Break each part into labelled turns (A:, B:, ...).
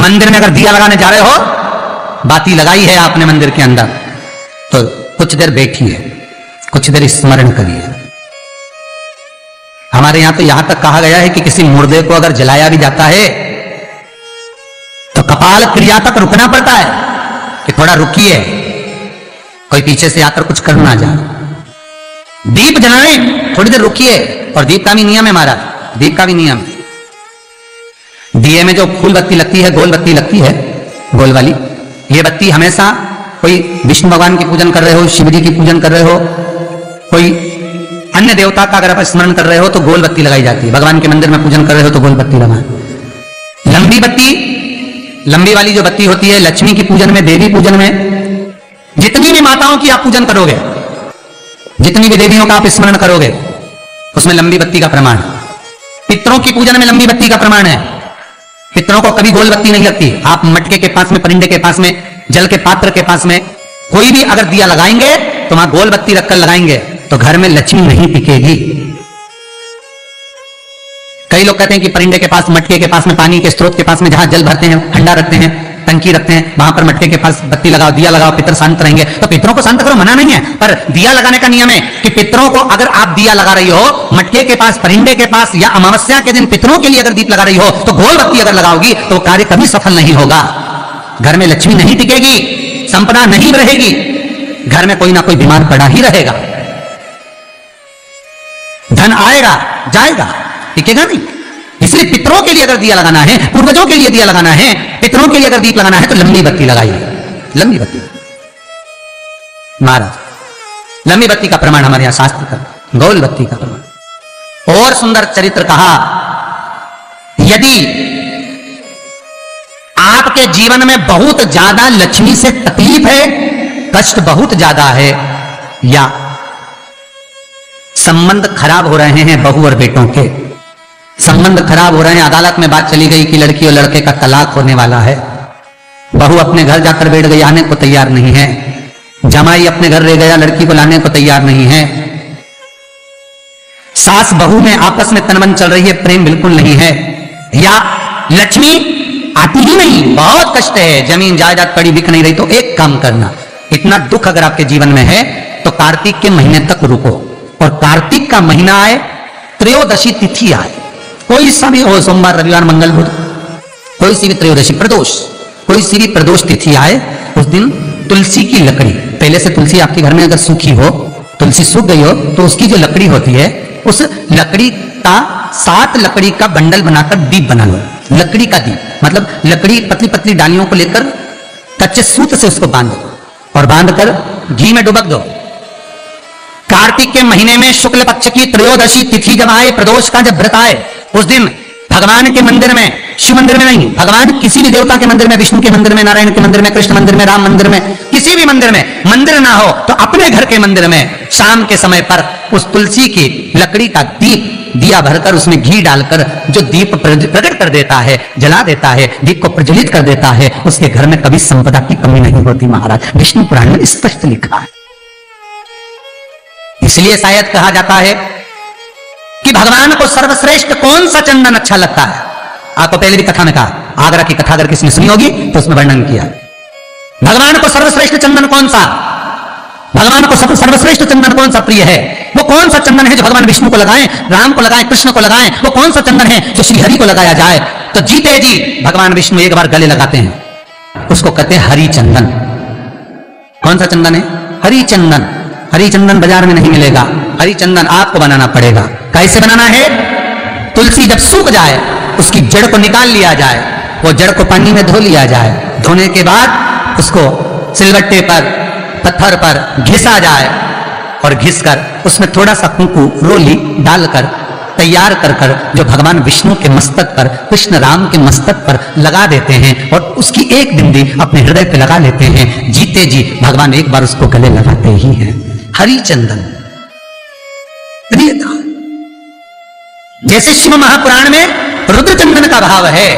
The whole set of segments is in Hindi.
A: मंदिर में अगर दिया लगाने जा रहे हो, बाती लगाई है आपने मंदिर के अंदर, तो कुछ देर बैठिए, कुछ देर स्मरण करिए। हमारे यहां तो यहां तक कहा गया है कि किसी मुर्दे को अगर जलाया भी जाता है तो कपाल क्रिया तक रुकना पड़ता है कि थोड़ा रुकिए, कोई पीछे से आकर कुछ कर ना जाए। दीप जलाएं, थोड़ी देर रुकिए। और दीप का भी नियम है महाराज, दीप का भी नियम। दिए में जो फूल बत्ती लगती है, गोल बत्ती लगती है, गोल वाली, ये बत्ती हमेशा कोई विष्णु भगवान की पूजन कर रहे हो, शिव जी की पूजन कर रहे हो, कोई अन्य देवता का अगर आप स्मरण कर रहे हो तो गोल बत्ती लगाई जाती है। भगवान के मंदिर में पूजन कर रहे हो तो गोल बत्ती लगाएं। लंबी बत्ती, लंबी वाली जो बत्ती होती है लक्ष्मी की पूजन में, देवी पूजन में, जितनी भी माताओं की आप पूजन करोगे, जितनी भी देवियों का आप स्मरण करोगे, उसमें लंबी बत्ती का प्रमाण। पितरों की पूजन में लंबी बत्ती का प्रमाण है। पितरों को कभी गोल बत्ती नहीं लगती। आप मटके के पास में, परिंदे के पास में, जल के पात्र के पास में कोई भी अगर दिया लगाएंगे तो वहां गोल बत्ती रखकर लगाएंगे तो घर में लक्ष्मी नहीं टिकेगी। कई लोग कहते हैं कि परिंदे के पास, मटके के पास में, पानी के स्रोत के पास में जहां जल भरते हैं, हंडा रखते हैं, टंकी रखते हैं, वहां पर मटके के पास बत्ती लगाओ, दिया लगाओ, पितर शांत रहेंगे। तो पितरों को शांत करो, मना नहीं है, पर दिया लगाने का नियम है कि पितरों को अगर आप दिया लगा रही हो मटके के पास, परिंदे के पास, या अमावस्या के दिन पितरों के लिए अगर दीप लगा रही हो तो गोल बत्ती अगर लगाओगी तो कार्य कभी सफल नहीं होगा। घर में लक्ष्मी नहीं टिकेगी, संपदा नहीं रहेगी, घर में कोई ना कोई बीमार पड़ा ही रहेगा। धन आएगा जाएगा, टिकेगा नहीं। इसलिए पितरों के लिए अगर दिया लगाना है, पूर्वजों के लिए दिया लगाना है, पितरों के लिए अगर दीप लगाना है तो लंबी बत्ती लगाइए, लंबी बत्ती। महाराज लंबी बत्ती का प्रमाण हमारे यहां शास्त्र का, गोल बत्ती का प्रमाण। और सुंदर चरित्र कहा, यदि आपके जीवन में बहुत ज्यादा लक्ष्मी से तकलीफ है, कष्ट बहुत ज्यादा है, या संबंध खराब हो रहे हैं, बहू और बेटों के संबंध खराब हो रहे हैं, अदालत में बात चली गई कि लड़की और लड़के का तलाक होने वाला है, बहू अपने घर जाकर बैठ गई, आने को तैयार नहीं है, जमाई अपने घर रह गया, लड़की को लाने को तैयार नहीं है, सास बहू में आपस में तनमन चल रही है, प्रेम बिल्कुल नहीं है, या लक्ष्मी आती ही नहीं, बहुत कष्ट है, जमीन जायदाद पड़ी बिक नहीं रही, तो एक काम करना, इतना दुख अगर आपके जीवन में है तो कार्तिक के महीने तक रुको, और कार्तिक का महीना आए, त्रयोदशी तिथि आए, कोई सा भी हो, सोमवार, रविवार, मंगल, बुध, कोई सी भी त्रयोदशी, प्रदोष, कोई सी भी प्रदोष तिथि आए, उस दिन तुलसी की लकड़ी, पहले से तुलसी आपके घर में अगर सूखी हो, तुलसी सूख गई हो, तो उसकी जो लकड़ी होती है, उस लकड़ी का 7 लकड़ी का बंडल बनाकर दीप बना लो। लकड़ी का दीप मतलब लकड़ी पतली पतली डालियों को लेकर कच्चे सूत से उसको बांध दो, और बांधकर घी में डुबक दो। कार्तिक के महीने में शुक्ल पक्ष की त्रयोदशी तिथि जब आए, प्रदोष का जब व्रत आए, उस दिन भगवान के मंदिर में, शिव मंदिर में नहीं, भगवान किसी भी देवता के मंदिर में, विष्णु के मंदिर में, नारायण के मंदिर में, कृष्ण मंदिर में, राम मंदिर में, किसी भी मंदिर में, मंदिर ना हो तो अपने घर के मंदिर में शाम के समय पर उस तुलसी की लकड़ी का दीप, दिया भरकर उसमें घी डालकर जो दीप प्रकट कर देता है, जला देता है, दीप को प्रज्वलित कर देता है, उसके घर में कभी संपदा की कमी नहीं होती। महाराज विष्णु पुराण में स्पष्ट लिखा है। इसलिए शायद कहा जाता है कि भगवान को सर्वश्रेष्ठ कौन सा चंदन अच्छा लगता है। आपको पहले भी कथा में कहा, आगरा की कथा अगर किसने सुनी होगी तो उसमें वर्णन किया, भगवान को सर्वश्रेष्ठ चंदन कौन सा, भगवान को सर्वश्रेष्ठ चंदन कौन सा प्रिय है, वो कौन सा चंदन है जो भगवान विष्णु को लगाएं, राम को लगाएं, कृष्ण को लगाएं, वो कौन सा चंदन है जो श्री हरि को लगाया जाए। तो जीते जी भगवान विष्णु एक बार गले लगाते हैं, उसको कहते हैं हरि चंदन। कौन सा चंदन है? हरि चंदन। हरि चंदन बाजार में नहीं मिलेगा, हरि चंदन आपको बनाना पड़ेगा। कैसे बनाना है? तुलसी जब सूख जाए उसकी जड़ को निकाल लिया जाए, वो जड़ को पानी में धो लिया जाए, धोने के बाद उसको सिलबट्टे पर, पत्थर पर घिसा जाए, और घिसकर उसमें थोड़ा सा कुंकू, रोली डालकर तैयार कर कर जो भगवान विष्णु के मस्तक पर, कृष्ण राम के मस्तक पर लगा देते हैं, और उसकी एक बिंदी अपने हृदय पे लगा लेते हैं। जीते जी भगवान एक बार उसको गले लगाते ही हैं। हरि चंदन प्रियता। जैसे शिव महापुराण में रुद्र चंदन का भाव है,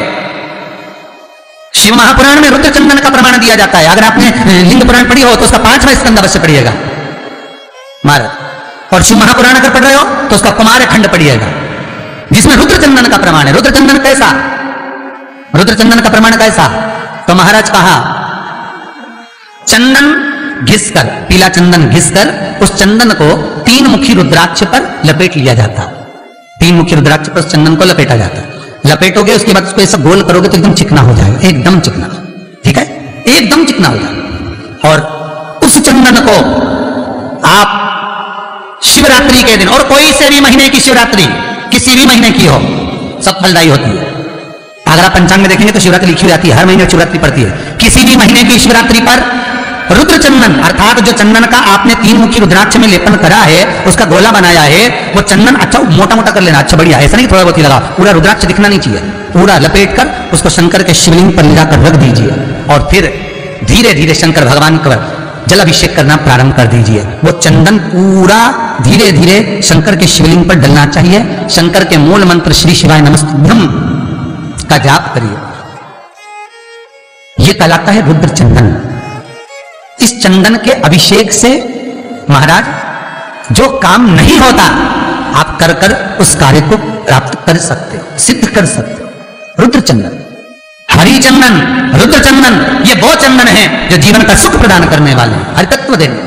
A: शिव महापुराण में रुद्र चंदन का प्रमाण दिया जाता है। अगर आपने लिंग पुराण पढ़ी हो तो उसका 5वां स्कंद अवश्य पढ़िएगा महाराज, और शिव महापुराण अगर पढ़ रहे हो तो उसका कुमार खंड पढ़िएगा, जिसमें रुद्र चंदन का प्रमाण है। रुद्र चंदन कैसा? रुद्र चंदन का प्रमाण कैसा? तो महाराज कहा चंदन घिसकर, पीला चंदन घिसकर उस चंदन को 3 मुखी रुद्राक्ष पर लपेट लिया जाता। 3 मुखी रुद्राक्ष पर उस चंदन को लपेटा जाता। लपेटोगे उसके बाद उसको ऐसा गोल करोगे तो एकदम चिकना हो जाएगा, एकदम चिकना, ठीक है, एकदम चिकना हो जाएगा। और उस चंदन को आप शिवरात्रि के दिन, और कोई से भी महीने की शिवरात्रि, किसी भी महीने की हो, सब फलदायी होती है। अगर आप पंचांग में देखेंगे तो शिवरात्रि लिखी जाती है, हर महीने शिवरात्रि पड़ती है। किसी भी महीने की शिवरात्रि पर रुद्र चंदन अर्थात जो चंदन का आपने 3 मुखी रुद्राक्ष में लेपन करा है, उसका गोला बनाया है, वो चंदन अच्छा मोटा मोटा कर लेना, अच्छा बढ़िया, ऐसा नहीं थोड़ा बहुत ही लगा, पूरा रुद्राक्ष दिखना नहीं चाहिए, पूरा लपेट कर उसको शंकर के शिवलिंग पर ले जाकर रख दीजिए और फिर धीरे धीरे शंकर भगवान का जल अभिषेक करना प्रारंभ कर दीजिए। वो चंदन पूरा धीरे धीरे शंकर के शिवलिंग पर डलना चाहिए। शंकर के मूल मंत्र श्री शिवाय नमस्तुभ्यं का जाप करिए। यह कहलाता है रुद्र चंदन। इस चंदन के अभिषेक से महाराज जो काम नहीं होता आप कर कर उस कार्य को प्राप्त कर सकते हो, सिद्ध कर सकते हो। रुद्र चंदन, हरि चंदन, रुद्र चंदन, ये वो चंदन है जो जीवन का सुख प्रदान करने वाले हैं, हरि तत्व देने।